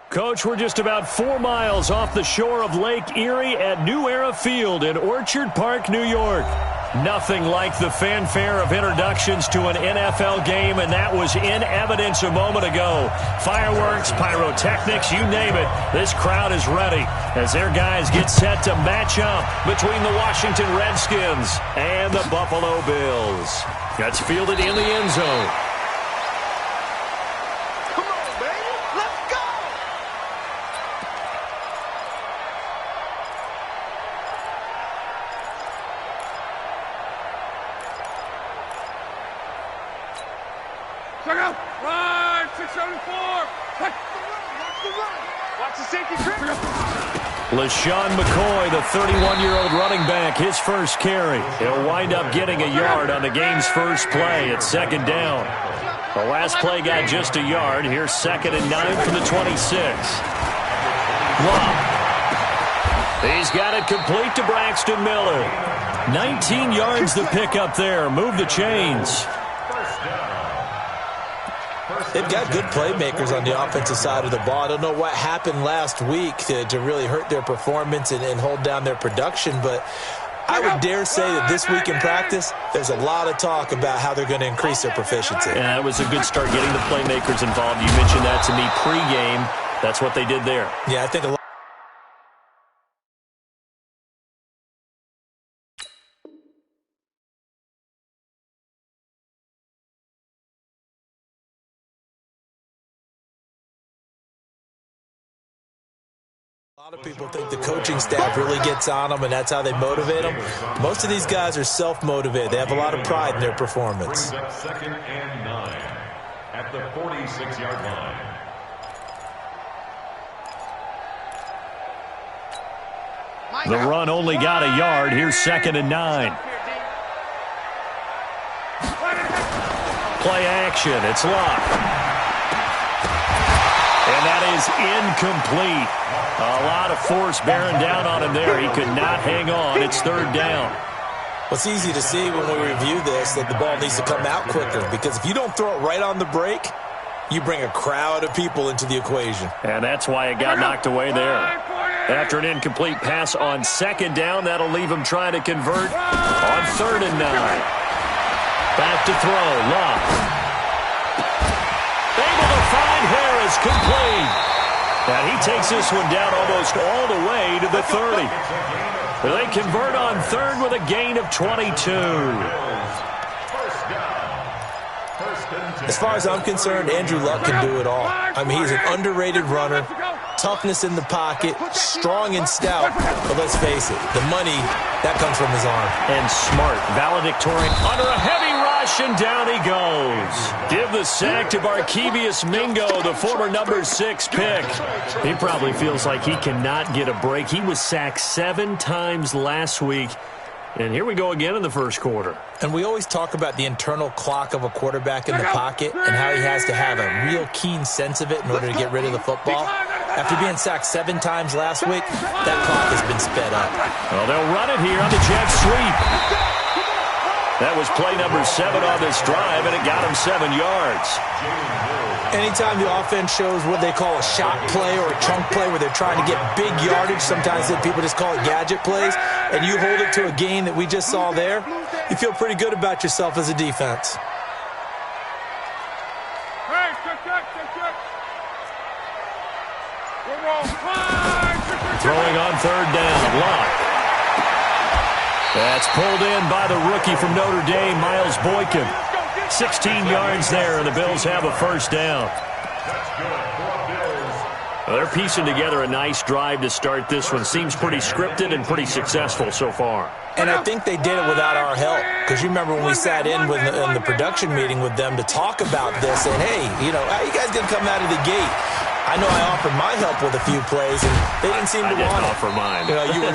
Coach, we're just about 4 miles off the shore of Lake Erie at New Era Field in Orchard Park, New York. Nothing like the fanfare of introductions to an NFL game, and that was in evidence a moment ago. Fireworks, pyrotechnics, you name it. This crowd is ready as their guys get set to match up between the Washington Redskins and the Buffalo Bills. That's fielded in the end zone. LaShawn McCoy, the 31-year-old running back, his first carry. He'll wind up getting a yard on the game's first play. It's second down. The last play got just a yard. Here's 2nd and 9 from the 26. Long. He's got it complete to Braxton Miller. 19 yards to pick up there. Move the chains. They've got good playmakers on the offensive side of the ball. I don't know what happened last week to really hurt their performance and hold down their production, but I would dare say that this week in practice, there's a lot of talk about how they're going to increase their proficiency. Yeah, it was a good start getting the playmakers involved. You mentioned that to me pregame. That's what they did there. Yeah, I think a lot. A lot of people think the coaching staff really gets on them, and that's how they motivate them. Most of these guys are self-motivated. They have a lot of pride in their performance. 2nd and 9 at the 46-yard line. The run only got a yard. Here's 2nd and 9. Play action. It's locked. And that is incomplete. A lot of force bearing down on him there. He could not hang on. It's 3rd down. Well, it's easy to see when we review this that the ball needs to come out quicker, because if you don't throw it right on the break, you bring a crowd of people into the equation. And that's why it got knocked away there. After an incomplete pass on 2nd down, that'll leave him trying to convert on 3rd and 9. Back to throw. Love. Able to find Harris, complete. And he takes this one down almost all the way to the 30. They convert on 3rd with a gain of 22. As far as I'm concerned, Andrew Luck can do it all. I mean, he's an underrated runner, toughness in the pocket, strong and stout. But let's face it, the money, that comes from his arm. And smart, valedictorian under a heavy rush, and down he goes. Give the sack to Barkevious Mingo, the former number 6 pick. He probably feels like he cannot get a break. He was sacked 7 times last week. And here we go again in the first quarter. And we always talk about the internal clock of a quarterback in the pocket and how he has to have a real keen sense of it in order to get rid of the football. After being sacked 7 times last week, that clock has been sped up. Well, they'll run it here on the jet sweep. That was play number 7 on this drive, and it got him 7 yards. Anytime the offense shows what they call a shot play or a chunk play where they're trying to get big yardage, sometimes people just call it gadget plays, and you hold it to a gain that we just saw there, you feel pretty good about yourself as a defense. Throwing on 3rd down. Lock. That's pulled in by the rookie from Notre Dame, Miles Boykin. 16 yards there, and the Bills have a first down. Well, they're piecing together a nice drive to start this one. Seems pretty scripted and pretty successful so far. And I think they did it without our help. Because you remember when we sat in the production meeting with them to talk about this, and hey, how you guys going to come out of the gate? I know I offered my help with a few plays, and they didn't seem to want it. I didn't offer mine.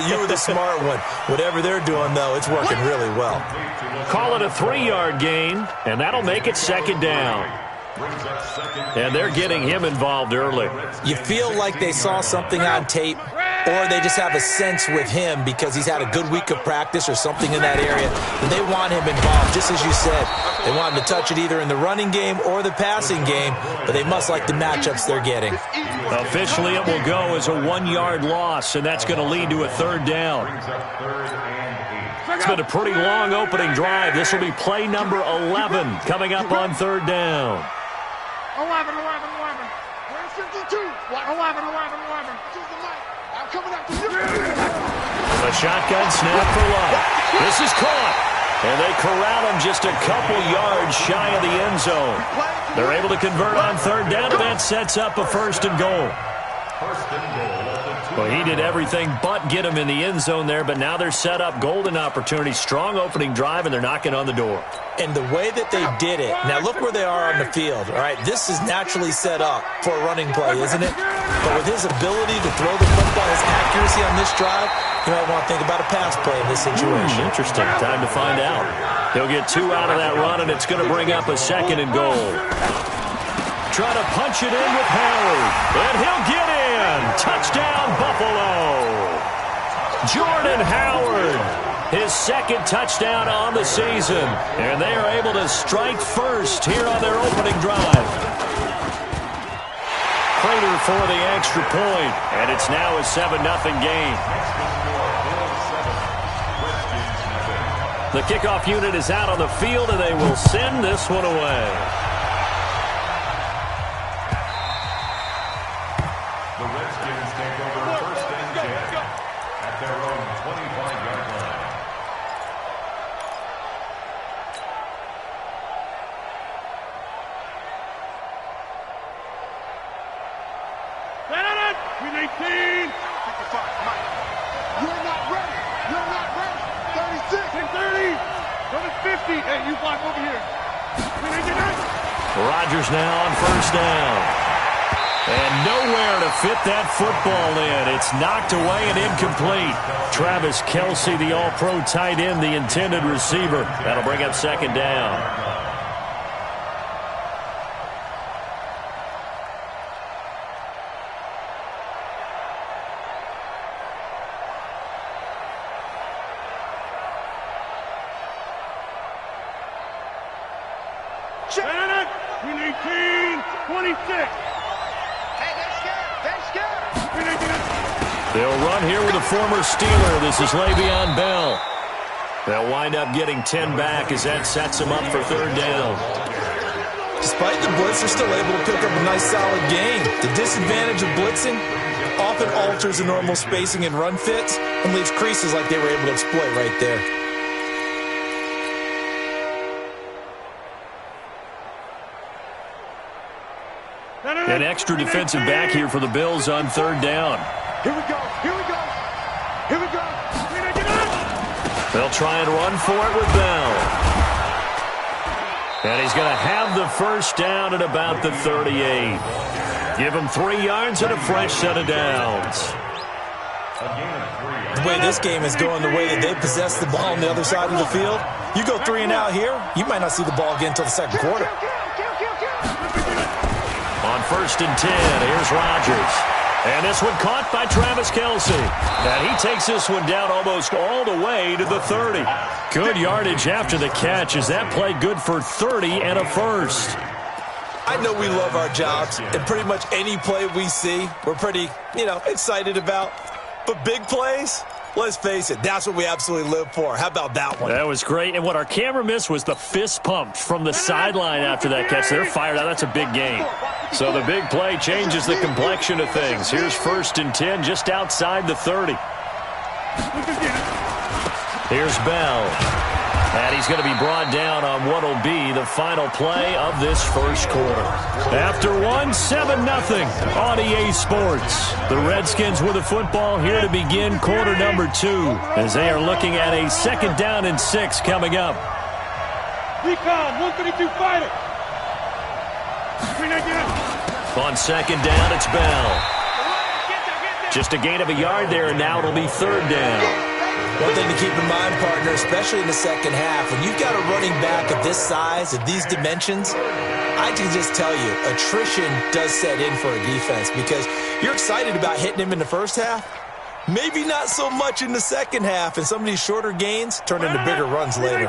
You were the smart one. Whatever they're doing, though, it's working really well. Call it a 3-yard gain, and that'll make it 2nd down. And they're getting him involved early. You feel like they saw something on tape, or they just have a sense with him because he's had a good week of practice or something in that area, and they want him involved, just as you said. They want him to touch it either in the running game or the passing game, but they must like the matchups they're getting. Officially, it will go as a 1-yard loss, and that's going to lead to a 3rd down. It's been a pretty long opening drive. This will be play number 11 coming up on 3rd down. 11. We're in 52. 11. I'm coming up to you. A shotgun snap for Love. This is caught. And they corral him just a couple yards shy of the end zone. They're able to convert on 3rd down, and that sets up a 1st and goal. Well, he did everything but get him in the end zone there, but now they're set up golden opportunity. Strong opening drive, and they're knocking on the door. And the way that they did it, now look where they are on the field. All right, this is naturally set up for a running play, isn't it? But with his ability to throw the football, his accuracy on this drive, you might want to think about a pass play in this situation. Interesting. Time to find out. He'll get 2 out of that run, and it's going to bring up a 2nd and goal. Trying to punch it in with Howard, and he'll get in. Touchdown, Buffalo. Jordan Howard, his 2nd touchdown on the season, and they are able to strike first here on their opening drive. Prater for the extra point, and it's now a 7-0 game. The kickoff unit is out on the field, and they will send this one away. The Redskins take over 1st and 10 at their own 25-yard line. We're 18. 55. Mike. You're not ready. 36. 30. Go to 50. Hey, you block over here. Rodgers now on 1st down. And nowhere to fit that football in. It's knocked away and incomplete. Travis Kelce, the all-pro tight end, the intended receiver. That'll bring up 2nd down. Check. 18. 26. They'll run here with a former Steeler. This is Le'Veon Bell. They'll wind up getting 10 back as that sets them up for 3rd down. Despite the blitz, they're still able to pick up a nice solid gain. The disadvantage of blitzing often alters the normal spacing and run fits and leaves creases like they were able to exploit right there. An extra defensive back here for the Bills on 3rd down. Here we go. They'll try and run for it with Bell. And he's going to have the 1st down at about the 38. Give him 3 yards and a fresh set of downs. The way this game is going, the way that they possess the ball on the other side of the field, you go 3 and out here, you might not see the ball again until the 2nd quarter. On 1st and 10, here's Rodgers. And this one caught by Travis Kelce. And he takes this one down almost all the way to the 30. Good yardage after the catch. Is that play good for 30 and a 1st? I know we love our jobs, and pretty much any play we see, we're pretty, excited about. But big plays, let's face it, that's what we absolutely live for. How about that one? That was great. And what our camera missed was the fist pump from the sideline after that catch. They're fired out. That's a big gain. So the big play changes the complexion of things. Here's 1st and 10 just outside the 30. Here's Bell. And he's going to be brought down on what will be the final play of this 1st quarter. After 7-0 on EA Sports. The Redskins with the football here to begin quarter number 2 as they are looking at a 2nd down and 6 coming up. Recon, 132 fighter. On 2nd down, it's Bell. Just a gain of a yard there, and now it'll be 3rd down. One thing to keep in mind, partner, especially in the second half, when you've got a running back of this size, of these dimensions, I can just tell you, attrition does set in for a defense because you're excited about hitting him in the first half, Maybe not so much in the second half, and some of these shorter gains turn into bigger runs later.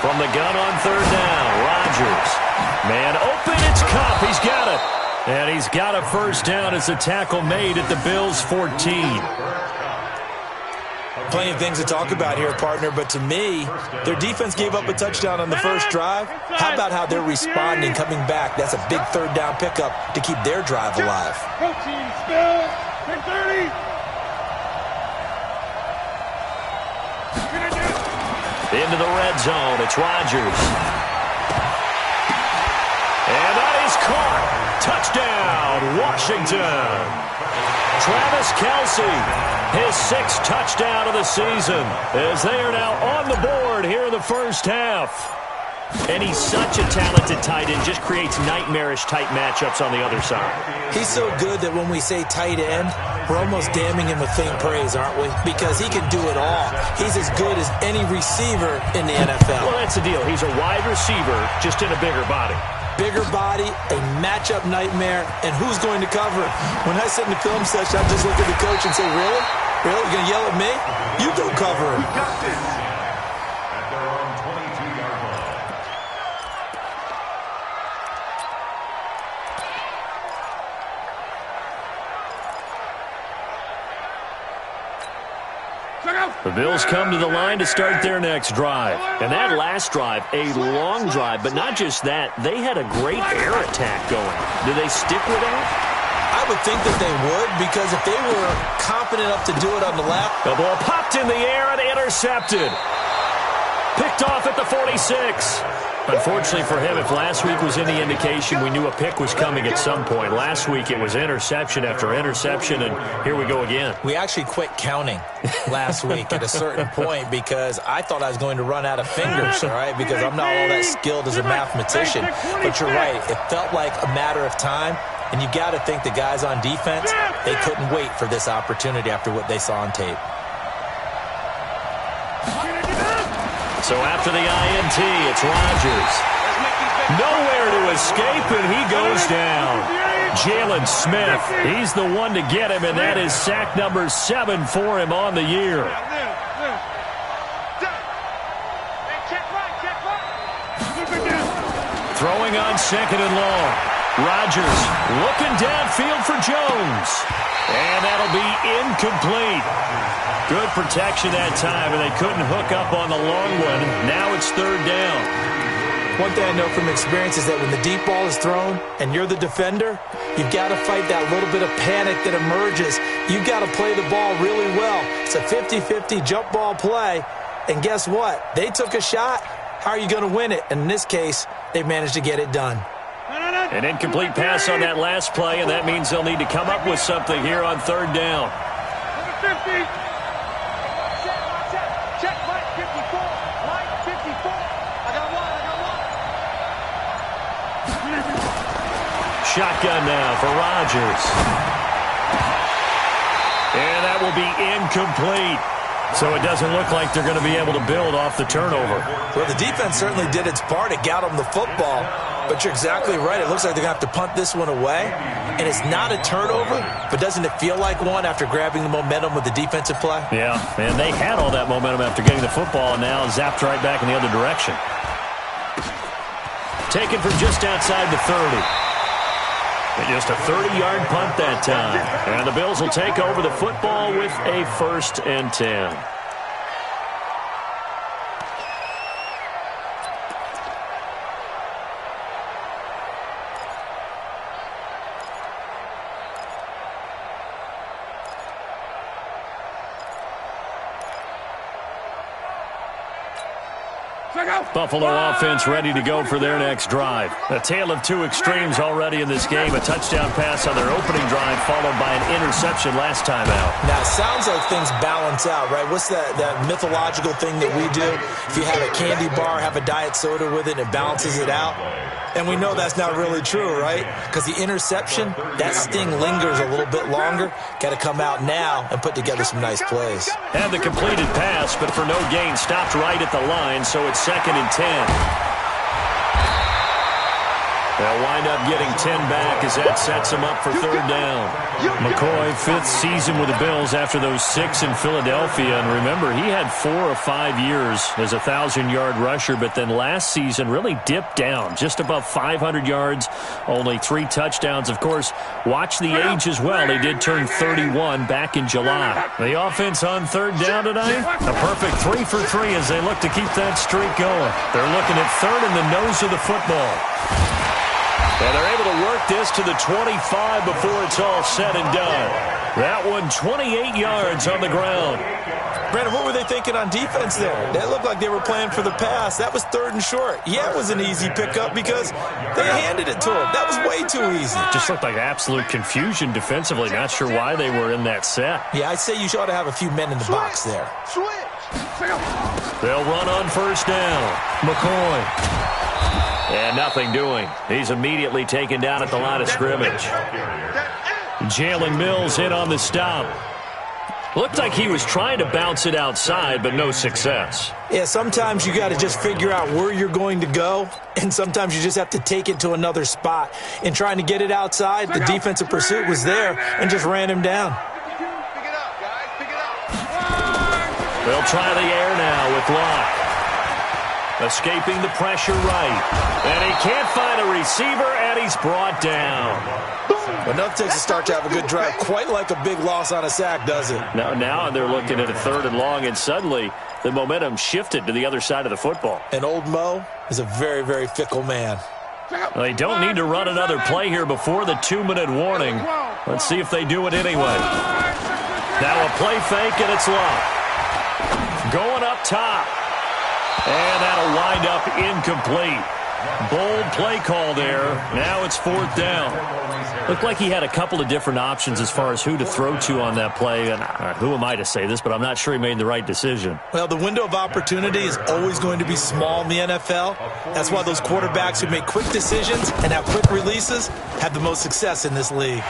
From the gun on third down, Rodgers. Man open, it's Kupp. He's got it. And he's got a first down as the tackle made at the Bills' 14. Plenty of things to talk about here, partner, but to me, their defense gave up a touchdown on the first drive. How about how they're responding, coming back? That's a big third down pickup to keep their drive alive. Into the red zone, it's Rodgers. And that is caught. Touchdown, Washington. Travis Kelce, his 6th touchdown of the season, as they are now on the board here in the first half. And he's such a talented tight end, just creates nightmarish-type matchups on the other side. He's so good that when we say tight end, we're almost damning him with faint praise, aren't we? Because he can do it all. He's as good as any receiver in the NFL. Well, that's the deal. He's a wide receiver, just in a bigger body. Bigger body, a matchup nightmare, and who's going to cover it? When I sit in the film session, I just look at the coach and say, really? Really? You're going to yell at me? You go cover him. At their own 22-yard line. The Bills come to the line to start their next drive. And that last drive, a long drive, but not just that. They had a great air attack going. Do they stick with that? I would think that they would, because if they were confident enough to do it on the left. The ball popped in the air and intercepted. Picked off at the 46. Unfortunately for him, if last week was any indication, we knew a pick was coming at some point. Last week it was interception after interception, and here we go again. We actually quit counting last week at a certain point because I thought I was going to run out of fingers, all right, because I'm not all that skilled as a mathematician. But you're right. It felt like a matter of time, and you got to think the guys on defense, they couldn't wait for this opportunity after what they saw on tape. So after the INT, it's Rodgers. Nowhere to escape, and he goes down. Jalen Smith, he's the one to get him, and that is sack number 7 for him on the year. Throwing on 2nd and long. Rodgers looking downfield for Jones. And that'll be incomplete. Good protection that time, and they couldn't hook up on the long one. Now it's 3rd down. One thing I know from experience is that when the deep ball is thrown and you're the defender, you've got to fight that little bit of panic that emerges. You've got to play the ball really well. It's a 50-50 jump ball play, and guess what? They took a shot. How are you going to win it? And in this case, they managed to get it done. An incomplete pass on that last play, and that means they'll need to come up with something here on 3rd down. Shotgun now for Rodgers. And that will be incomplete. So it doesn't look like they're going to be able to build off the turnover. Well, the defense certainly did its part. It got them the football. But you're exactly right. It looks like they're going to have to punt this one away. And it's not a turnover, but doesn't it feel like one after grabbing the momentum with the defensive play? Yeah, and they had all that momentum after getting the football, and now zapped right back in the other direction. Taken from just outside the 30. And just a 30-yard punt that time. And the Bills will take over the football with a 1st and 10. Buffalo offense ready to go for their next drive. A tale of two extremes already in this game. A touchdown pass on their opening drive followed by an interception last time out. Now, it sounds like things balance out, right? What's that mythological thing that we do? If you have a candy bar, have a diet soda with it, and it balances it out. And we know that's not really true, right? Because the interception, that sting lingers a little bit longer. Got to come out now and put together some nice plays. Had the completed pass, but for no gain, stopped right at the line, so it's 2nd and 10. They'll wind up getting 10 back as that sets them up for 3rd down. McCoy, 5th season with the Bills after those 6 in Philadelphia. And remember, he had 4 or 5 years as a 1,000-yard rusher, but then last season really dipped down, just above 500 yards, only 3 touchdowns. Of course, watch the age as well. He did turn 31 back in July. The offense on 3rd down tonight, a perfect 3 for 3 as they look to keep that streak going. They're looking at 3rd in the nose of the football. And they're able to work this to the 25 before it's all said and done. That one 28 yards on the ground. Brandon, what were they thinking on defense there? That looked like they were playing for the pass. That was 3rd and short. Yeah, it was an easy pickup because they handed it to him. That was way too easy. Just looked like absolute confusion defensively. Not sure why they were in that set. Yeah, I'd say you ought to have a few men in the box there. They'll run on 1st down. McCoy. And nothing doing. He's immediately taken down at the line of scrimmage. Jalen Mills in on the stop. Looked like he was trying to bounce it outside, but no success. Yeah, sometimes you got to just figure out where you're going to go, and sometimes you just have to take it to another spot. In trying to get it outside, the defensive pursuit was there and just ran him down. Pick it up, guys. Pick it up. They'll try the air now with Locke. Escaping the pressure right. And he can't find a receiver, and he's brought down. But nothing takes a start to have a good drive, quite like a big loss on a sack, does it? Now they're looking at a 3rd and long, and suddenly the momentum shifted to the other side of the football. And old Mo is a very, very fickle man. They don't need to run another play here before the 2-minute warning. Let's see if they do it anyway. Now a play fake, and it's Locke. Going up top. And that'll wind up incomplete. Bold play call there. Now it's 4th down. Looked like he had a couple of different options as far as who to throw to on that play. And who am I to say this, but I'm not sure he made the right decision. Well, the window of opportunity is always going to be small in the NFL. That's why those quarterbacks who make quick decisions and have quick releases have the most success in this league.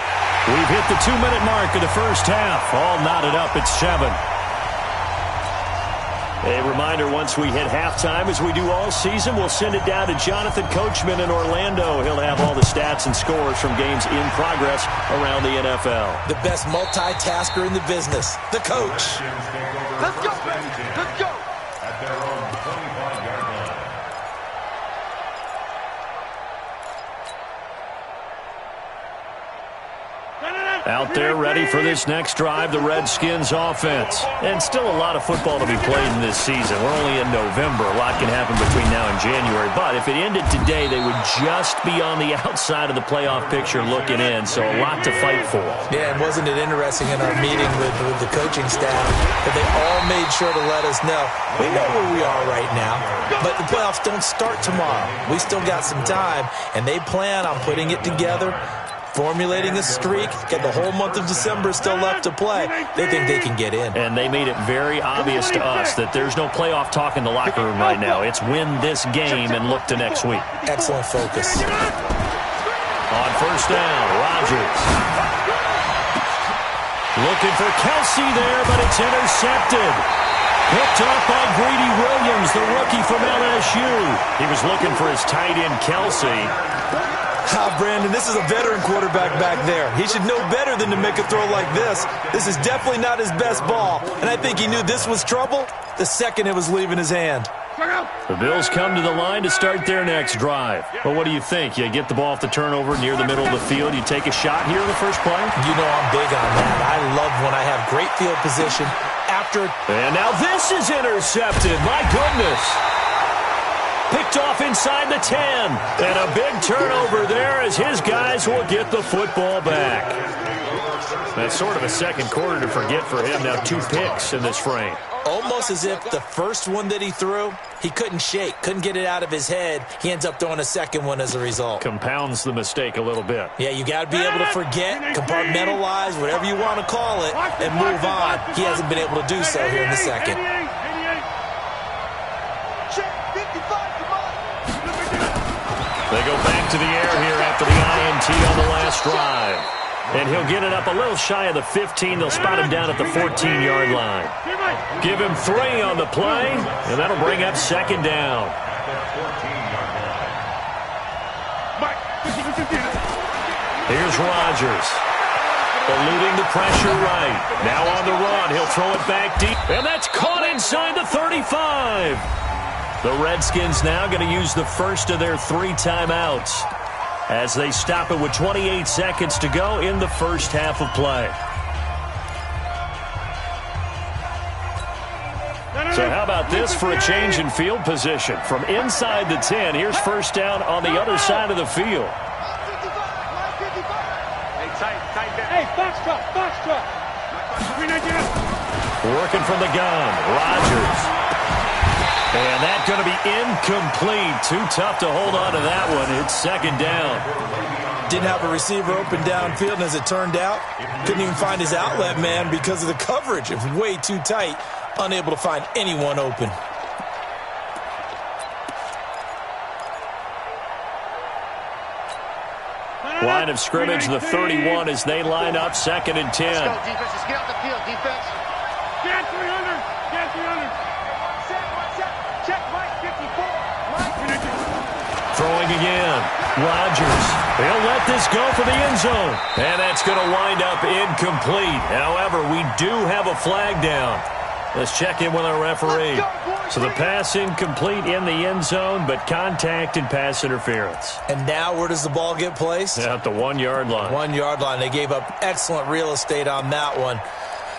We've hit the 2-minute mark of the first half. All knotted up at 7. A reminder, once we hit halftime, as we do all season, we'll send it down to Jonathan Coachman in Orlando. He'll have all the stats and scores from games in progress around the NFL. The best multitasker in the business, the coach. Let's go, baby. Let's go. At their own 25-yard line. Out there ready for this next drive, the Redskins offense. And still a lot of football to be played in this season. We're only in November. A lot can happen between now and January. But if it ended today, they would just be on the outside of the playoff picture looking in. So a lot to fight for. Yeah, and wasn't it interesting in our meeting with the coaching staff that they all made sure to let us know, we know where we are right now, but the playoffs don't start tomorrow. We still got some time, and they plan on putting it together, formulating a streak, get the whole month of December still left to play. They think they can get in. And they made it very obvious to us that there's no playoff talk in the locker room right now. It's win this game and look to next week. Excellent focus. On 1st down, Rodgers. Looking for Kelsey there, but it's intercepted. Picked up by Greedy Williams, the rookie from LSU. He was looking for his tight end, Kelsey. Brandon, this is a veteran quarterback back there. He should know better than to make a throw like this. This is definitely not his best ball, and I think he knew this was trouble the second it was leaving his hand. The Bills come to the line to start their next drive. Well, what do you think? You get the ball off the turnover near the middle of the field. You take a shot here in the first play? You know I'm big on that. I love when I have great field position after. And now this is intercepted. My goodness. Picked off inside the 10. And a big turnover there as his guys will get the football back. That's sort of a second quarter to forget for him. Now 2 picks in this frame. Almost as if the first one that he threw, he couldn't shake, couldn't get it out of his head. He ends up throwing a second one as a result. Compounds the mistake a little bit. Yeah, you got to be able to forget, compartmentalize, whatever you want to call it, and move on. He hasn't been able to do so here in the second. They go back PAT on the last drive. And he'll get it up a little shy of the 15. They'll spot him down at the 14-yard line. Give him 3 on the play, and that'll bring up second down. Here's Rodgers. Eluding the pressure right. Now on the run. He'll throw it back deep. And that's caught inside the 35. The Redskins now going to use the first of their 3 timeouts as they stop it with 28 seconds to go in the first half of play. So how about this for a change in field position? From inside the 10, here's first down on the other side of the field. Hey, box truck. Working from the gun, Rodgers. And that's going to be incomplete. Too tough to hold on to that one. It's second down. Didn't have a receiver open downfield, and as it turned out, couldn't even find his outlet man because of the coverage. It was way too tight, unable to find anyone open. Line of scrimmage, the 31 as they line up, 2nd and 10. Let's go, defense. Just get off the field, defense. Get 300. Check, Mike, 54. Throwing again. Rodgers. He'll let this go for the end zone. And that's going to wind up incomplete. However, we do have a flag down. Let's check in with our referee. So the pass incomplete in the end zone, but contact and pass interference. And now where does the ball get placed? At the 1-yard line. 1-yard line. They gave up excellent real estate on that one.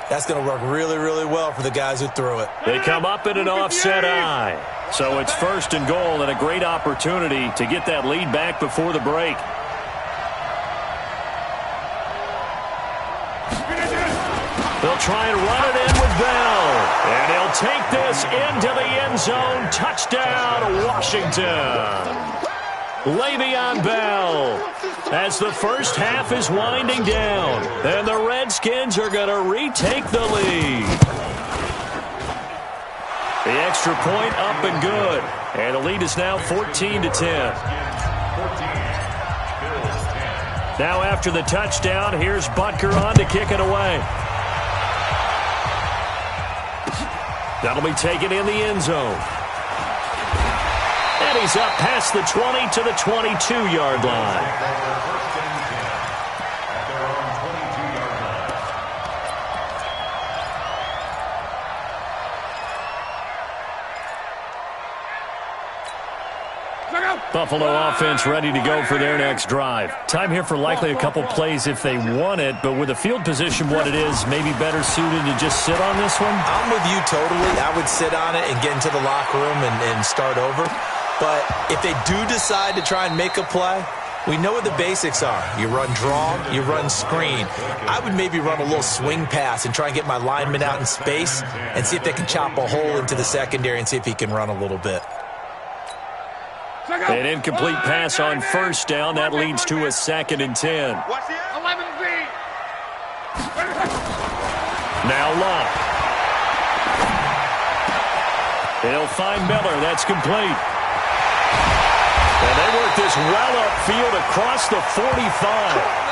That's going to work really, really well for the guys who threw it. They come up in an offset eye. So it's 1st and goal and a great opportunity to get that lead back before the break. They'll try and run it in with Bell. And he'll take this into the end zone. Touchdown, Washington. Le'Veon Bell. As the first half is winding down. And the Redskins are going to retake the lead. The extra point up and good. And the lead is now 14-10. Now after the touchdown, here's Butker on to kick it away. That'll be taken in the end zone. And he's up past the 20 to the 22-yard line. Buffalo offense ready to go for their next drive. Time here for likely a couple plays if they want it, but with the field position what it is, maybe better suited to just sit on this one? I'm with you totally. I would sit on it and get into the locker room and start over. But if they do decide to try and make a play, we know what the basics are. You run draw, you run screen. I would maybe run a little swing pass and try and get my lineman out in space and see if they can chop a hole into the secondary and see if he can run a little bit. An incomplete pass on first down. That leads to a 2nd and 10. Now Love. They'll find Miller. That's complete. And they work this well upfield across the 45.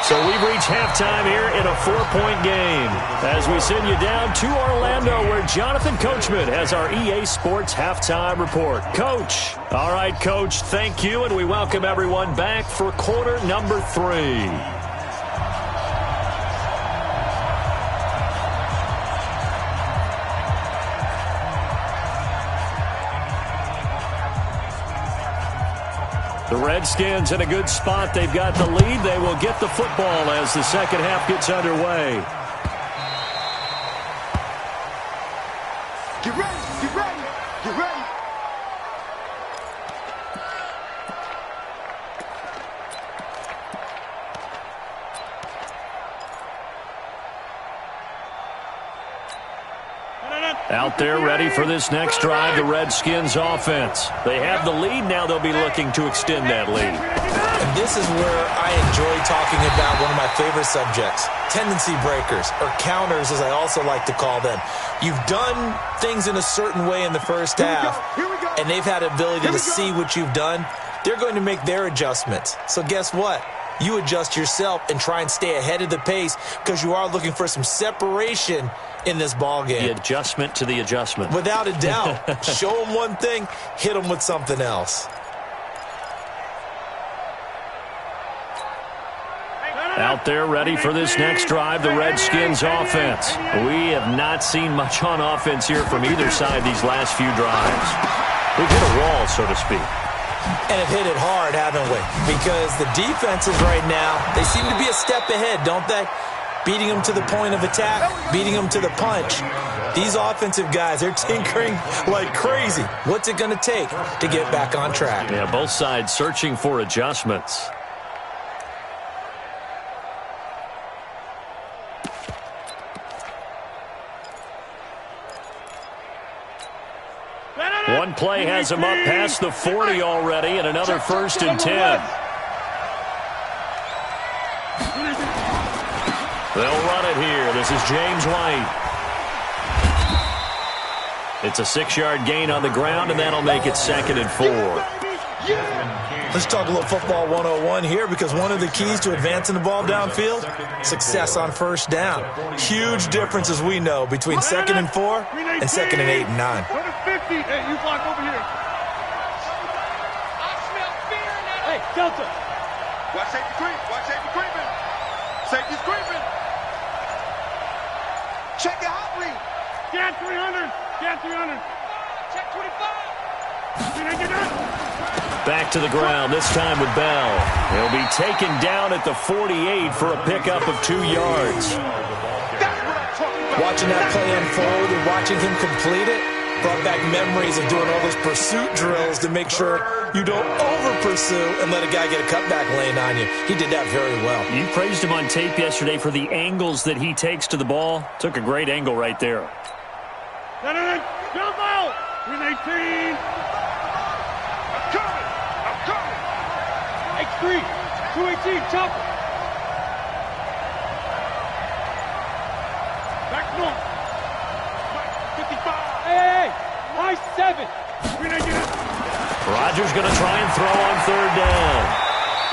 So we've reached halftime here in a 4-point game as we send you down to Orlando where Jonathan Coachman has our EA Sports Halftime Report. Coach. All right, Coach, thank you, and we welcome everyone back for quarter number 3. The Redskins in a good spot. They've got the lead. They will get the football as the second half gets underway. Get ready, get ready, get ready. Out there ready for this next drive, the Redskins offense. They have the lead. Now they'll be looking to extend that lead. And this is where I enjoy talking about one of my favorite subjects, tendency breakers, or counters as I also like to call them. You've done things in a certain way in the first half, and they've had the ability to see what you've done. They're going to make their adjustments. So guess what? you adjust yourself and try and stay ahead of the pace because you are looking for some separation in this ball game. The adjustment to the adjustment. Without a doubt. Show them one thing, hit them with something else. Out there ready for this next drive, the Redskins offense. We have not seen much on offense here from either side these last few drives. We've hit a wall, so to speak. And have hit it hard, haven't we? Because the defenses right now, they seem to be a step ahead, don't they? Beating them to the point of attack, beating them to the punch. These offensive guys, they're tinkering like crazy. What's it going to take to get back on track? Yeah, both sides searching for adjustments. One play has him up past the 40 already, and another 1st and 10. They'll run it here. This is James White. It's a 6-yard gain on the ground, and that'll make it 2nd and 4. Let's talk a little football 101 here, because one of the keys to advancing the ball downfield, success on 1st down. Huge difference, as we know, between 2nd and 4 and 2nd and 8 and 9. Go to 50. Hey, you block over here. I smell fear in that. Hey, Delta. Watch safety creep. Watch safety creeping. Safety's creeping. Check your hot read. Scan 300. Scan 300. Check 25. Did I get that? Back to the ground, this time with Bell. He'll be taken down at the 48 for a pickup of 2 yards. Watching that play unfold and watching him complete it brought back memories of doing all those pursuit drills to make sure you don't over-pursue and let a guy get a cutback lane on you. He did that very well. You praised him on tape yesterday for the angles that he takes to the ball. Took a great angle right there. Jump out! 318. I'm coming! I'm coming! X3, 218, chopper. Back north. 55. Hey, nice 7. Rodgers going to try and throw on 3rd down.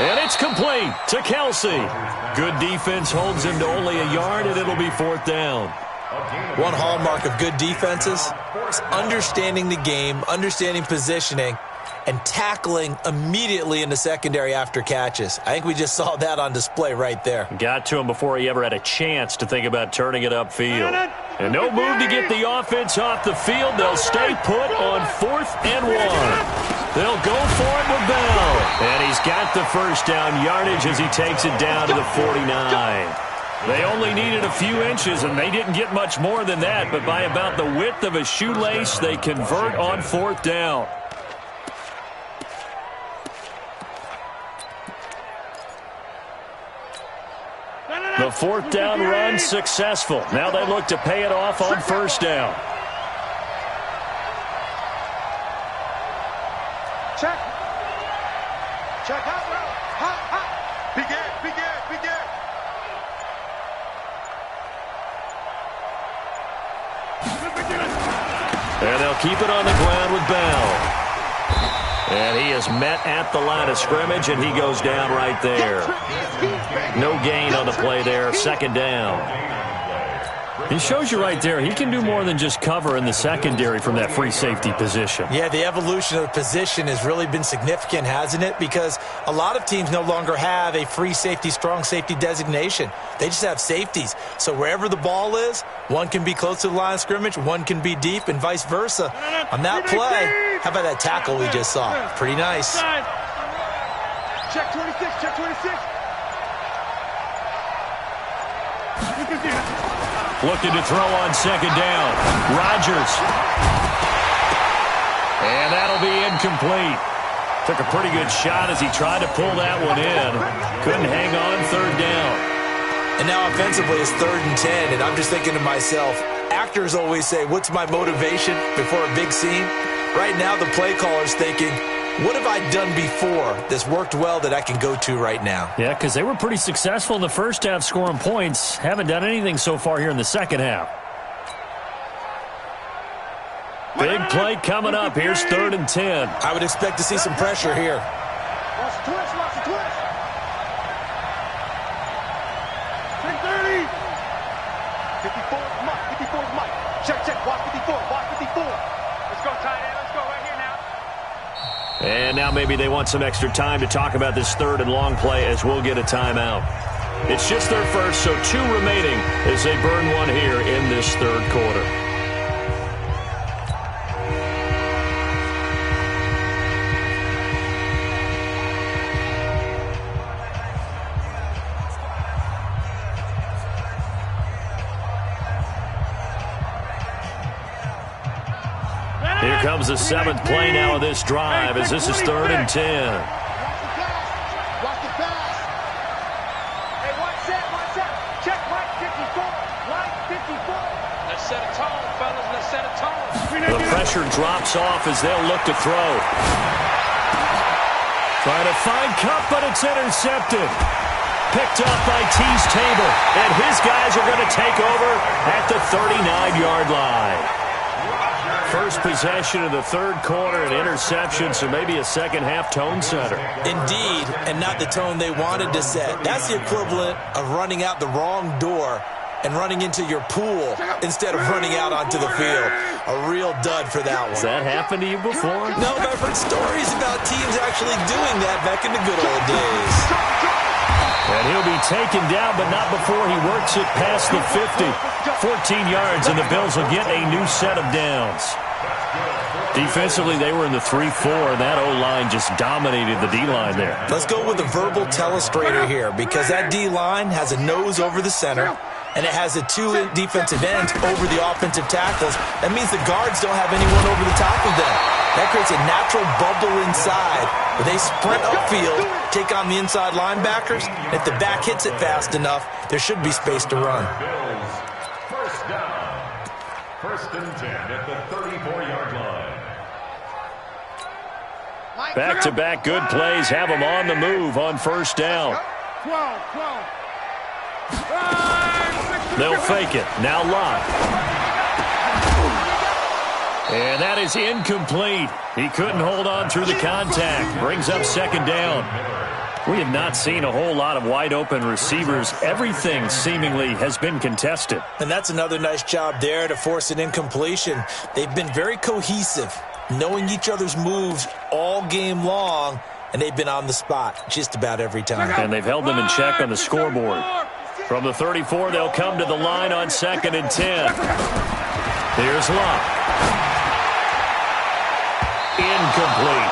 And it's complete to Kelsey. Good defense holds him to only a yard, and it'll be 4th down. One hallmark of good defenses is understanding the game, understanding positioning, and tackling immediately in the secondary after catches. I think we just saw that on display right there. Got to him before he ever had a chance to think about turning it upfield. And no move to get the offense off the field. They'll stay put on 4th and 1. They'll go for it with Bell. And he's got the 1st down yardage as he takes it down to the 49. They only needed a few inches, and they didn't get much more than that. But by about the width of a shoelace, they convert on 4th down. The 4th down run successful. Now they look to pay it off on 1st down. Check. Check hot route. Hot. Begin. And they'll keep it on the ground with Bell. And he is met at the line of scrimmage, and he goes down right there. No gain on the play there, 2nd down. He shows you right there, he can do more than just cover in the secondary from that free safety position. Yeah, the evolution of the position has really been significant, hasn't it? Because a lot of teams no longer have a free safety, strong safety designation. They just have safeties. So wherever the ball is, one can be close to the line of scrimmage, one can be deep, and vice versa. On that play, how about that tackle we just saw? Pretty nice. Check 26, check 26. Looking to throw on 2nd down. Rodgers. And that'll be incomplete. Took a pretty good shot as he tried to pull that one in. Couldn't hang on 3rd down. And now offensively it's 3rd and 10, and I'm just thinking to myself, actors always say, what's my motivation before a big scene? Right now the play caller's thinking, what have I done before that's worked well that I can go to right now? Yeah, because they were pretty successful in the 1st half scoring points. Haven't done anything so far here in the 2nd half. Big play coming up. Here's 3rd and 10. I would expect to see some pressure here. Watch the twist, watch the twist. is Mike. 54 is Mike. Check. Watch 54. Watch 54. Let's go, tight end. Let's go right here now. And now maybe they want some extra time to talk about this third and long play as we'll get a timeout. It's just their first, so 2 remaining as they burn one here in this third quarter. Here comes the 7th play now of this drive as this is 3rd and 10. Watch the pass. Hey, watch that. Check Mike 54. Mike 54. Let's set a tone, fellas. Let's set a tone. The pressure drops off as they'll look to throw. Trying to find Cup, but it's intercepted. Picked up by T's Tabor, and his guys are going to take over at the 39-yard line. First possession of the third quarter, an interception, so maybe a second-half tone setter. Indeed, and not the tone they wanted to set. That's the equivalent of running out the wrong door and running into your pool instead of running out onto the field. A real dud for that one. Has that happened to you before? No, but I've heard stories about teams actually doing that back in the good old days. And he'll be taken down, but not before he works it past the 50. 14 yards, and the Bills will get a new set of downs. Defensively, they were in the 3-4, and that O-line just dominated the D-line there. Let's go with a verbal telestrator here, because that D-line has a nose over the center, and it has the 2 defensive ends over the offensive tackles. That means the guards don't have anyone over the top of them. That creates a natural bubble inside where they sprint upfield, take on the inside linebackers. And if the back hits it fast enough, there should be space to run. First down. 1st and 10 at the 34-yard line. Back-to-back good plays have them on the move on first down. 12. They'll fake it. Now Lott. And that is incomplete. He couldn't hold on through the contact. Brings up 2nd down. We have not seen a whole lot of wide-open receivers. Everything seemingly has been contested. And that's another nice job there to force an incompletion. They've been very cohesive, knowing each other's moves all game long, and they've been on the spot just about every time. And they've held them in check on the scoreboard. From the 34, they'll come to the line on 2nd and 10. Here's Lott. Incomplete.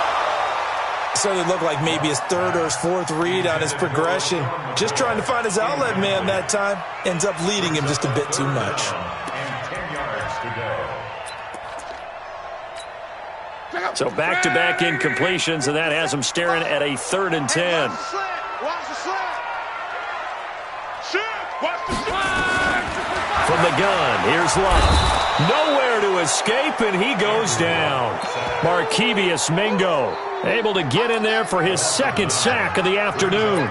So it looked like maybe his 3rd or his 4th read on his progression. Just trying to find his outlet man that time. Ends up leading him just a bit too much. And 10 yards to go. So back-to-back incompletions, and that has them staring at a 3rd and 10. Watch the slant. Watch the slant. From the gun, here's Lott. Nowhere to escape, and he goes down. Markevius Mingo able to get in there for his 2nd sack of the afternoon.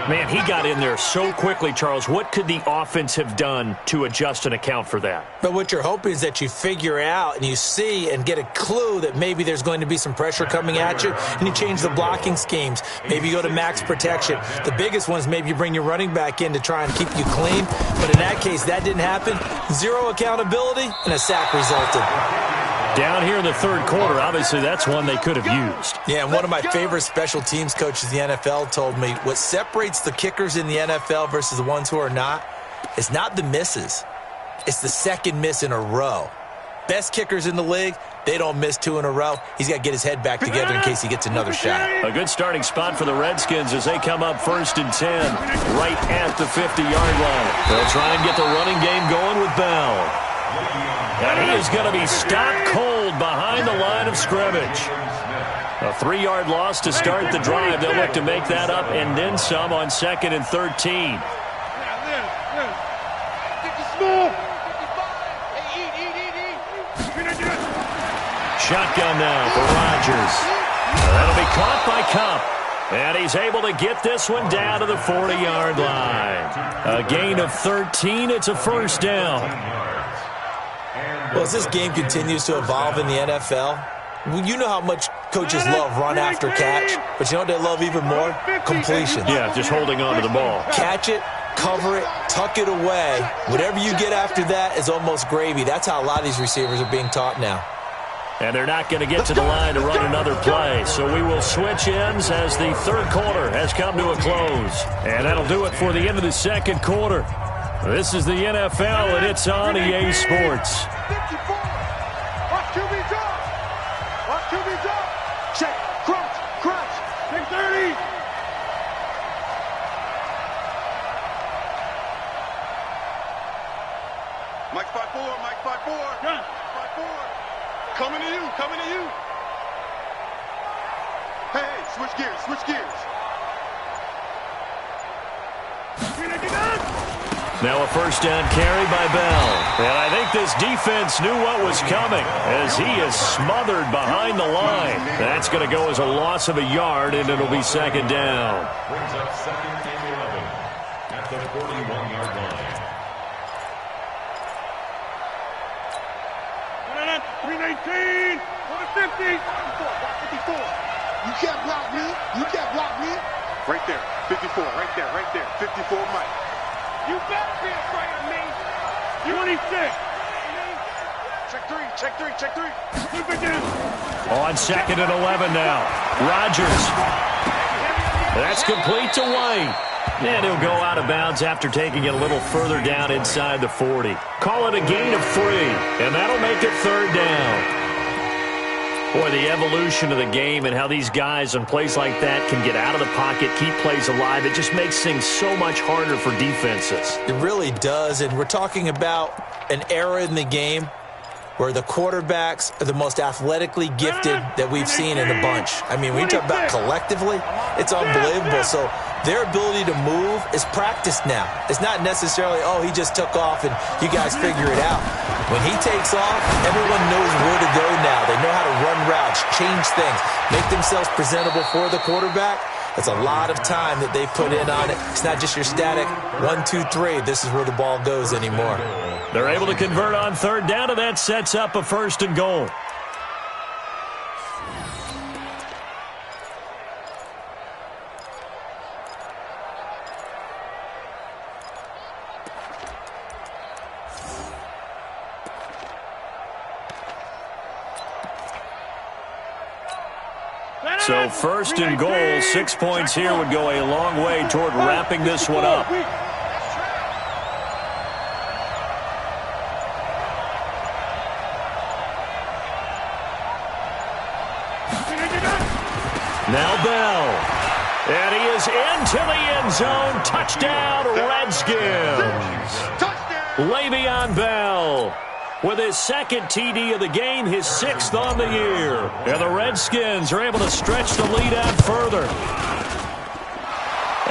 Man, he got in there so quickly, Charles. What could the offense have done to adjust and account for that? But what you're hoping is that you figure out and you see and get a clue that maybe there's going to be some pressure coming at you, and you change the blocking schemes. Maybe you go to max protection. The biggest one is maybe you bring your running back in to try and keep you clean. But in that case, that didn't happen. 0 accountability, and a sack resulted. Down here in the 3rd quarter, obviously that's one they could have used. Yeah, and one of my favorite special teams coaches in the NFL told me what separates the kickers in the NFL versus the ones who are not is not the misses. It's the 2nd miss in a row. Best kickers in the league, they don't miss 2 in a row. He's got to get his head back together in case he gets another shot. A good starting spot for the Redskins as they come up 1st and 10, right at the 50-yard line. They'll try and get the running game going with Bell. And he is going to be stopped cold behind the line of scrimmage. A 3-yard loss to start the drive. They'll look to make that up and then some on 2nd and 13. Shotgun now for Rodgers. That'll be caught by Cup. And he's able to get this one down to the 40-yard line. A gain of 13. It's a 1st down. Well, as this game continues to evolve in the NFL, you know how much coaches love run after catch, but you know what they love even more? Completion. Yeah, just holding on to the ball. Catch it, cover it, tuck it away. Whatever you get after that is almost gravy. That's how a lot of these receivers are being taught now. And they're not going to get to the line to run another play. So we will switch ends as the third quarter has come to a close. And that'll do it for the end of the second quarter. This is the NFL, and it's on EA Sports. 54. Watch QB drop. Watch QB drop. Check. Crunch. 630. Mike 5-4. Mike 5-4. Gun. 5-4. Coming to you. Hey, switch gears. Now a first down carry by Bell. And I think this defense knew what was coming as he is smothered behind the line. That's going to go as a loss of a yard, and it'll be second down. Brings up second and 11 at the 41-yard line. 319. 150. 54. You can't block me. Right there. 54. Right there. 54 Mike. You better be afraid of me. 26. Check three. Move it down. On second and 11 now. Rodgers. That's complete to White. And he'll go out of bounds after taking it a little further down inside the 40. Call it a gain of 3, and that'll make it third down. Boy, the evolution of the game and how these guys on plays like that can get out of the pocket, keep plays alive, it just makes things so much harder for defenses. It really does, and we're talking about an era in the game where the quarterbacks are the most athletically gifted that we've seen in a bunch. I mean, when you talk about collectively, it's unbelievable. So their ability to move is practiced now. It's not necessarily, oh, he just took off and you guys figure it out. When he takes off, everyone knows where to go now. They know how to run routes, change things, make themselves presentable for the quarterback. That's a lot of time that they put in on it. It's not just your static 1, 2, 3. This is where the ball goes anymore. They're able to convert on third down, and that sets up a first and goal. So first and goal, 6 points here would go a long way toward wrapping this one up. Now Bell. And he is into the end zone. Touchdown, Redskins. Le'Veon Bell with his second TD of the game, his 6th on the year. And the Redskins are able to stretch the lead out further.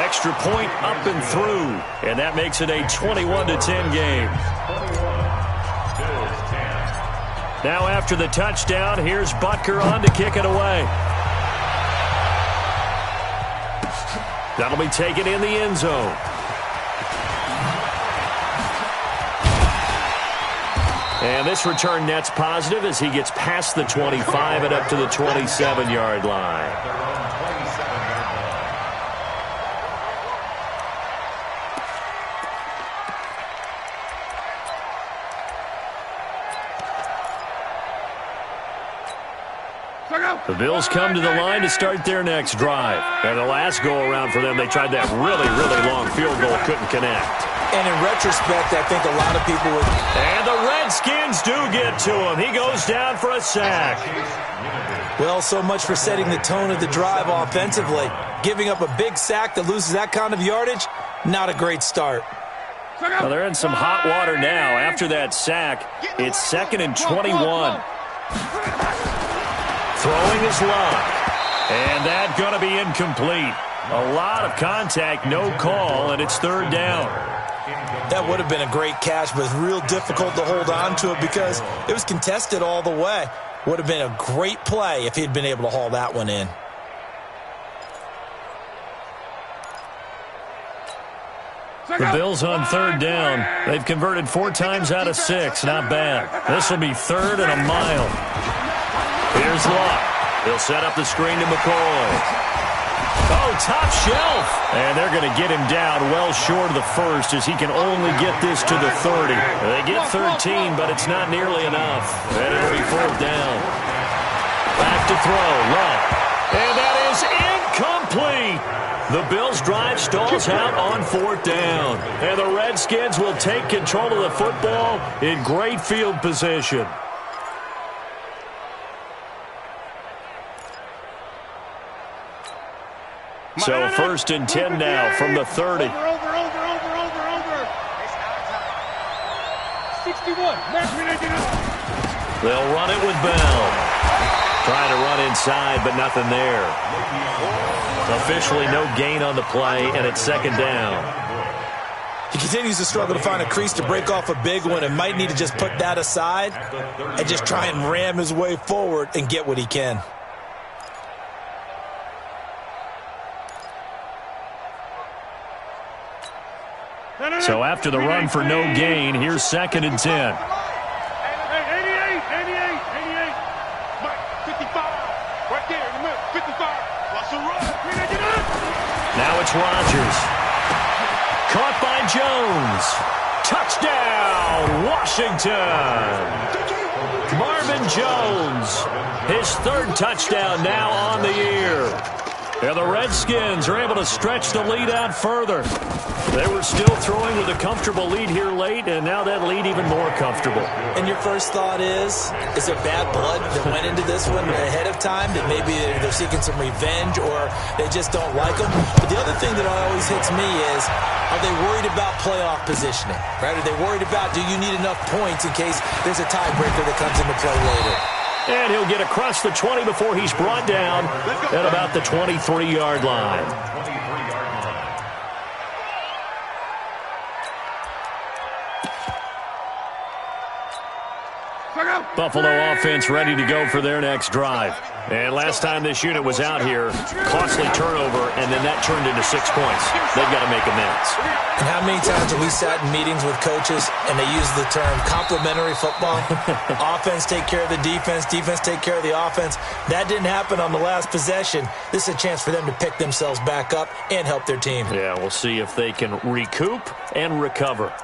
Extra point up and through. And that makes it a 21-10 game. Now after the touchdown, here's Butker on to kick it away. That'll be taken in the end zone. And this return net's positive as he gets past the 25 and up to the 27-yard line. The Bills come to the line to start their next drive. And the last go-around for them, they tried that really, really long field goal, couldn't connect. And in retrospect, I think a lot of people would... And the Redskins do get to him. He goes down for a sack. Well, so much for setting the tone of the drive offensively. Giving up a big sack that loses that kind of yardage, not a great start. Well, they're in some hot water now. After that sack, it's 2nd and 21. Throwing his luck. And that's going to be incomplete. A lot of contact, no call, and it's third down. That would have been a great catch, but it's real difficult to hold on to it because it was contested all the way. Would have been a great play if he'd been able to haul that one in. The Bills on third down. They've converted 4 times out of 6. Not bad. This will be 3rd and a mile. Here's Luck. He'll set up the screen to McCoy. Oh, top shelf. And they're going to get him down well short of the first as he can only get this to the 30. They get 13, but it's not nearly enough. And it'll be 4th down. Back to throw. Love. And that is incomplete. The Bills' drive stalls out on 4th down. And the Redskins will take control of the football in great field position. So 1st and 10 now from the 30. Over. 61. They'll run it with Bell. Trying to run inside, but nothing there. Officially no gain on the play, and it's 2nd down. He continues to struggle to find a crease to break off a big one and might need to just put that aside and just try and ram his way forward and get what he can. So after the run for no gain, here's 2nd and 10. 88. Mike, 55. Right there in the middle. 55. Russell run. Now it's Rodgers. Caught by Jones. Touchdown, Washington. Marvin Jones. His 3rd touchdown now on the year. And the Redskins are able to stretch the lead out further. They were still throwing with a comfortable lead here late, and now that lead even more comfortable. And your first thought is there bad blood that went into this one ahead of time? That maybe they're seeking some revenge or they just don't like them? But the other thing that always hits me is, are they worried about playoff positioning? Right? Are they worried about, do you need enough points in case there's a tiebreaker that comes into play later? And he'll get across the 20 before he's brought down at about the 23-yard line. Buffalo offense ready to go for their next drive. And last time this unit was out here, costly turnover, and then that turned into 6 points. They've got to make amends. And how many times have we sat in meetings with coaches and they use the term complementary football? Offense take care of the defense, defense take care of the offense. That didn't happen on the last possession. This is a chance for them to pick themselves back up and help their team. Yeah, we'll see if they can recoup and recover.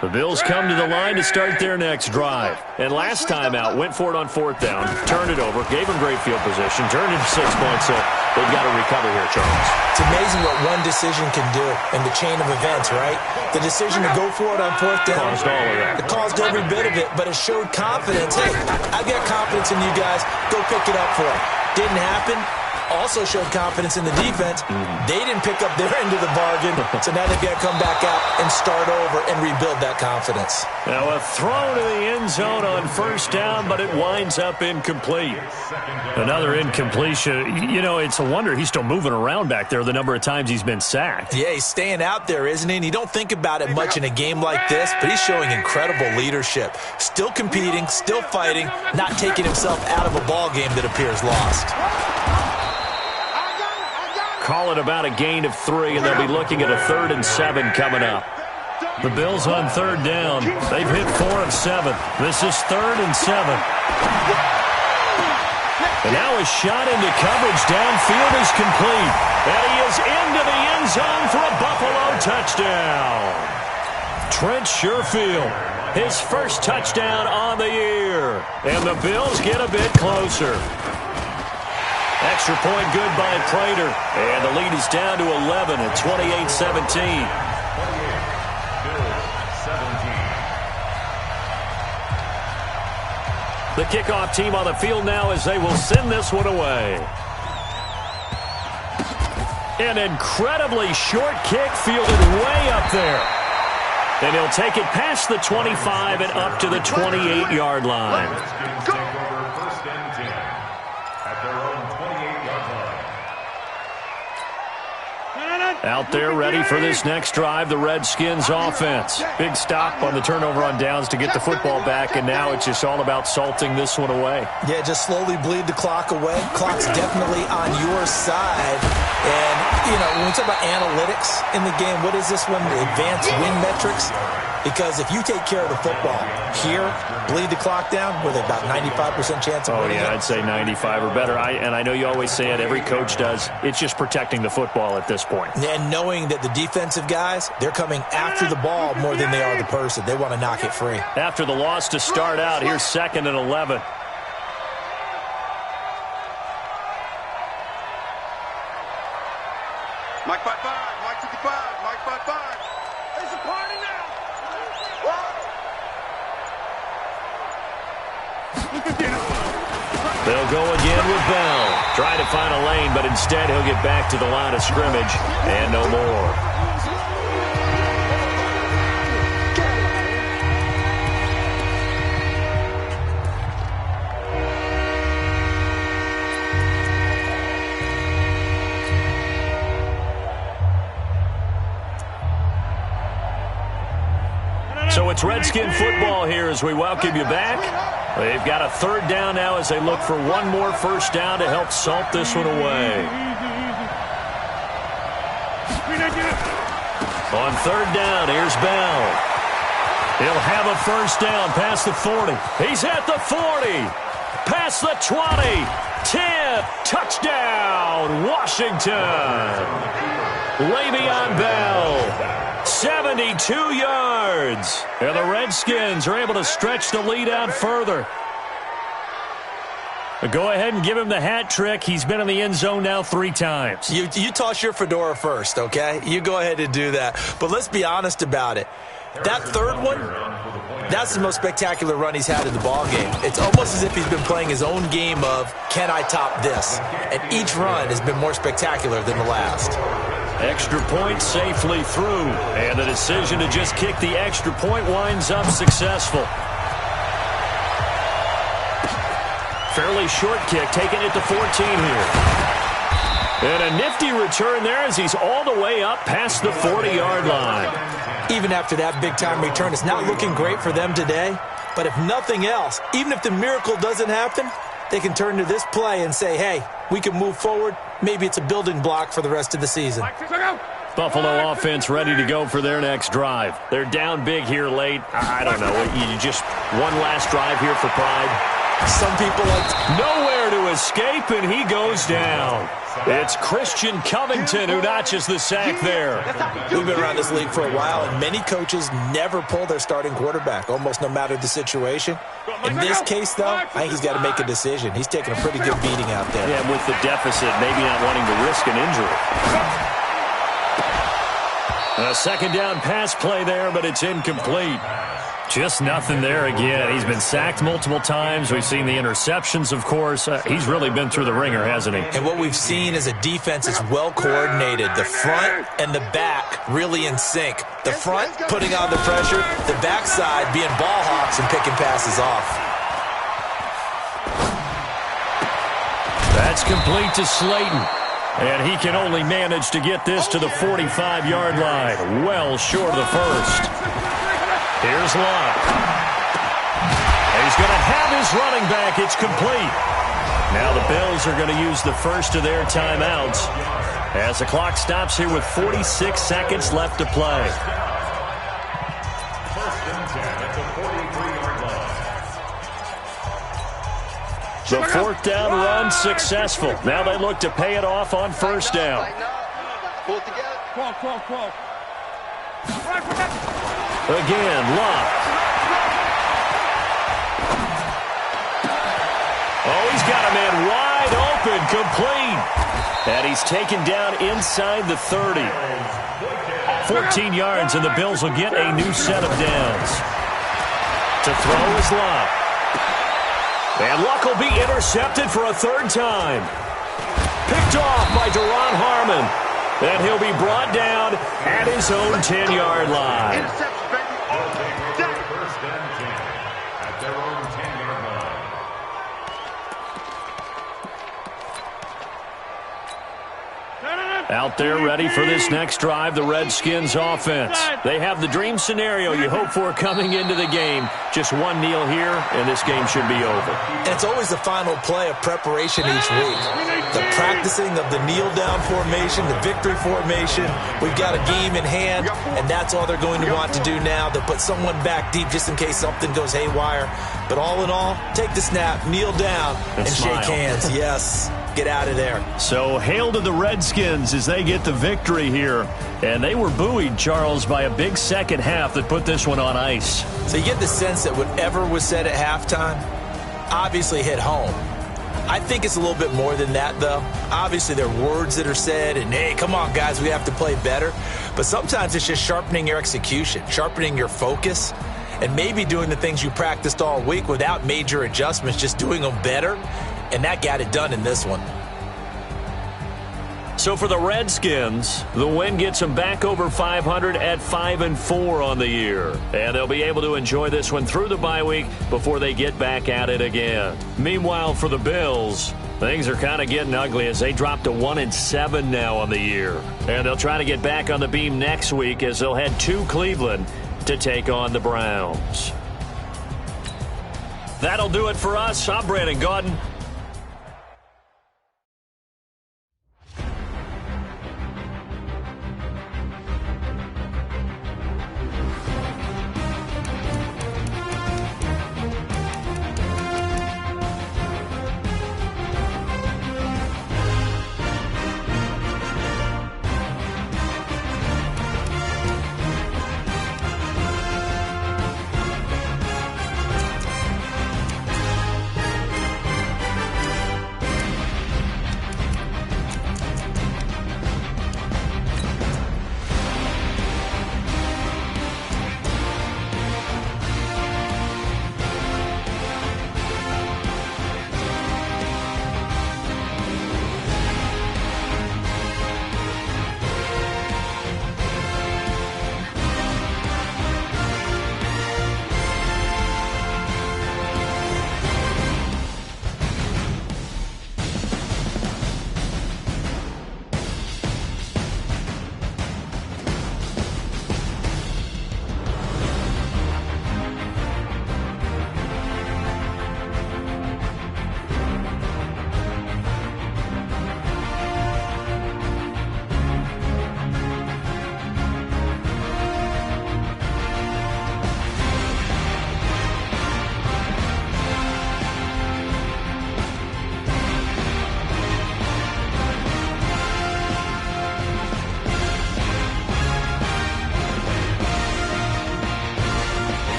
The Bills come to the line to start their next drive. And last time out, went for it on 4th down, turned it over, gave them great field position, turned into 6 points, so they've got to recover here, Charles. It's amazing what one decision can do in the chain of events, right? The decision to go for it on 4th down. Caused all of that. It caused every bit of it, but it showed confidence. Hey, I've got confidence in you guys. Go pick it up for it. Didn't happen. Also showed confidence in the defense. They didn't pick up their end of the bargain, so now they've got to come back out and start over and rebuild that confidence. Now a throw to the end zone on 1st down, but it winds up incomplete. Another incompletion. You know, it's a wonder he's still moving around back there the number of times he's been sacked. Yeah, he's staying out there, isn't he? And you don't think about it much in a game like this, but he's showing incredible leadership. Still competing, still fighting, not taking himself out of a ball game that appears lost. Call it about a gain of 3, and they'll be looking at a 3rd and 7 coming up. The Bills on 3rd down. They've hit 4 of 7. This is 3rd and 7. And now a shot into coverage downfield is complete. And he is into the end zone for a Buffalo touchdown. Trent Sherfield, his first touchdown on the year. And the Bills get a bit closer. Extra point good by Prater. And the lead is down to 11 at 28-17. The kickoff team on the field now as they will send this one away. An incredibly short kick fielded way up there. And he'll take it past the 25 and up to the 28-yard line. Out there ready for this next drive, the Redskins offense. Big stop on the turnover on downs to get the football back, and now it's just all about salting this one away. Yeah, just slowly bleed the clock away. Clock's definitely on your side. And, you know, when we talk about analytics in the game, what is this one? The advanced win metrics? Because if you take care of the football here, bleed the clock down, with about 95% chance of winning. Oh, yeah, I'd say 95 or better. And I know you always say it, every coach does. It's just protecting the football at this point. And knowing that the defensive guys, they're coming after the ball more than they are the person. They want to knock it free. After the loss to start out, here's 2nd and 11. Mike 5-5, Mike 55, Mike 5-5. It's a party now. They'll go again with Bell. Try to find a lane, but instead he'll get back to the line of scrimmage and no more. So it's Redskin football here as we welcome you back. They've got a 3rd down now as they look for one more first down to help salt this one away. On 3rd down, here's Bell. He'll have a first down past the 40. He's at the 40. Past the 20. 10. Touchdown, Washington. Le'Veon Bell. 72 yards. And the Redskins are able to stretch the lead out further. But go ahead and give him the hat trick. He's been in the end zone now 3 times. You toss your fedora first, okay? You go ahead and do that. But let's be honest about it. That 3rd one, that's the most spectacular run he's had in the ballgame. It's almost as if he's been playing his own game of, can I top this? And each run has been more spectacular than the last. Extra point safely through. And the decision to just kick the extra point winds up successful. Fairly short kick, taking it to 14 here. And a nifty return there as he's all the way up past the 40-yard line. Even after that big-time return, it's not looking great for them today. But if nothing else, even if the miracle doesn't happen, they can turn to this play and say, hey, we can move forward. Maybe it's a building block for the rest of the season. Buffalo offense ready to go for their next drive. They're down big here late. I don't know. You just one last drive here for pride. Some people like nowhere to escape, and he goes down. It's Christian Covington who notches the sack there. We've been around this league for a while, and many coaches never pull their starting quarterback, almost no matter the situation. In this case, though, I think he's got to make a decision. He's taking a pretty good beating out there. Yeah, with the deficit, maybe not wanting to risk an injury. A 2nd down pass play there, but it's incomplete. Just nothing there again. He's been sacked multiple times. We've seen the interceptions, of course. He's really been through the ringer, hasn't he? And what we've seen is a defense that's well coordinated. The front and the back really in sync. The front putting on the pressure, the backside being ball hawks and picking passes off. That's complete to Slayton. And he can only manage to get this to the 45-yard line. Well short of the first. Here's Locke. He's going to have his running back. It's complete. Now the Bills are going to use the first of their timeouts as the clock stops here with 46 seconds left to play. First and 10 at the 43-yard line. The 4th down run successful. Now they look to pay it off on first down. Pull it together. Crawl. Again, Locke. Oh, he's got a man wide open, complete. And he's taken down inside the 30. 14 yards, and the Bills will get a new set of downs. To throw is Locke. And Locke will be intercepted for a 3rd time. Picked off by Deron Harmon. And he'll be brought down at his own 10-yard line. First and 10 at their own 10-yard line. Out there ready for this next drive, the Redskins offense. They have the dream scenario you hope for coming into the game. Just one kneel here, and this game should be over. And it's always the final play of preparation each week. The practicing of the kneel-down formation, the victory formation. We've got a game in hand, and that's all they're going to want to do now. They'll put someone back deep just in case something goes haywire. But all in all, take the snap, kneel down, and shake hands. Yes. Get out of there. So hail to the Redskins as they get the victory here. And they were buoyed, Charles, by a big second half that put this one on ice. So you get the sense that whatever was said at halftime obviously hit home. I think it's a little bit more than that, though. Obviously, there are words that are said, and, hey, come on, guys, we have to play better. But sometimes it's just sharpening your execution, sharpening your focus, and maybe doing the things you practiced all week without major adjustments, just doing them better. And that got it done in this one. So for the Redskins, the win gets them back over 500 at 5-4 on the year. And they'll be able to enjoy this one through the bye week before they get back at it again. Meanwhile, for the Bills, things are kind of getting ugly as they drop to 1-7 now on the year. And they'll try to get back on the beam next week as they'll head to Cleveland to take on the Browns. That'll do it for us. I'm Brandon Gaudin.